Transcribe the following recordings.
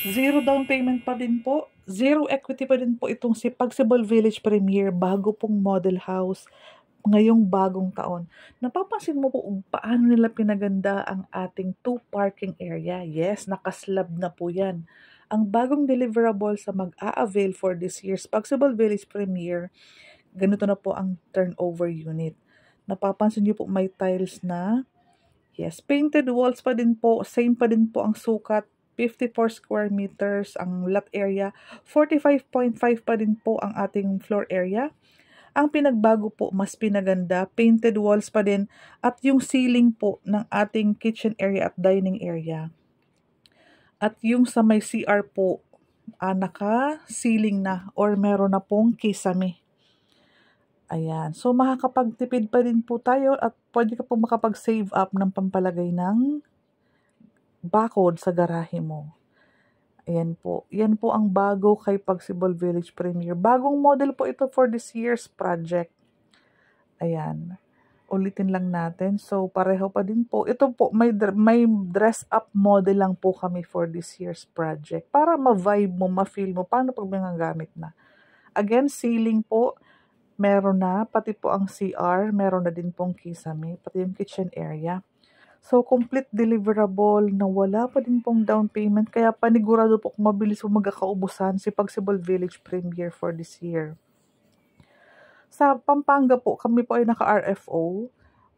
Zero down payment pa din po. Zero equity pa din po itong si Pagsibol Village Premier, bago pong model house ngayong bagong taon. Napapansin mo po kung paano nila pinaganda ang ating 2 parking area. Yes, nakaslab na po yan. Ang bagong deliverable sa mag-a-avail for this year's Pagsibol Village Premier, ganito na po ang turnover unit. Napapansin niyo po may tiles na. Yes, painted walls pa din po. Same pa din po ang sukat. 54 square meters ang lot area. 45.5 pa din po ang ating floor area. Ang pinagbago po, mas pinaganda, painted walls pa din, at yung ceiling po ng ating kitchen area at dining area. At yung sa may CR po, naka-ceiling na or meron na pong kisame. Ayan. So, makakapagtipid pa din po tayo at pwede ka po makapag-save up ng pampalagay ng bakod sa garahe mo. Ayan po. Yan po ang bago kay Pagsibol Village Premier. Bagong model po ito for this year's project. Ayan. Ulitin lang natin. So, pareho pa din po. Ito po, may dress-up model lang po kami for this year's project. Para ma-vibe mo, ma-feel mo, paano pag may gamit na. Again, ceiling po, meron na. Pati po ang CR, meron na din pong kisame. Pati yung kitchen area. So, complete deliverable na wala pa din pong down payment. Kaya panigurado po kung mabilis po magkakaubusan si Pagsibol Village Premier for this year. Sa Pampanga po, kami po ay naka-RFO.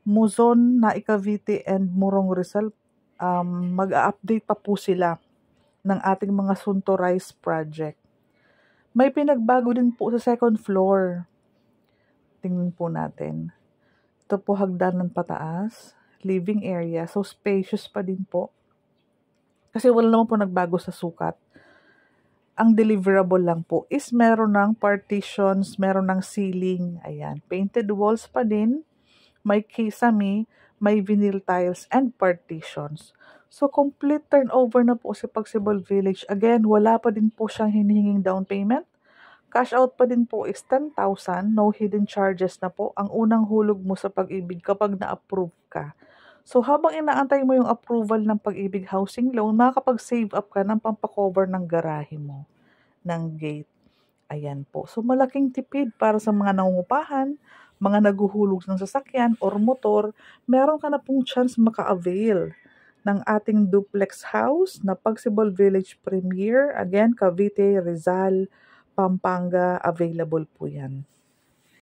Muzon, Naik Cavite, and Morong Rizal. Mag-a-update pa po sila ng ating mga Suntorized project. May pinagbago din po sa second floor. Tingnan po natin. Ito po hagdanan pataas. Living area. So, spacious pa din po. Kasi wala naman po nagbago sa sukat. Ang deliverable lang po is meron ng partitions, meron ng ceiling. Ayan. Painted walls pa din. May kisame, may vinyl tiles, and partitions. So, complete turnover na po si Pagsibol Village. Again, wala pa din po siyang hinihinging down payment. Cash out pa din po is 10,000. No hidden charges na po. Ang unang hulog mo sa Pag-ibig kapag na-approve ka. So, habang inaantay mo yung approval ng Pag-ibig Housing Loan, makakapag-save up ka ng pampakover ng garahe mo, ng gate. Ayan po. So, malaking tipid para sa mga nangungupahan, mga naguhulog ng sasakyan or motor, meron ka na pong chance maka-avail ng ating duplex house na Pagsibol Village Premier. Again, Cavite, Rizal, Pampanga, available po yan.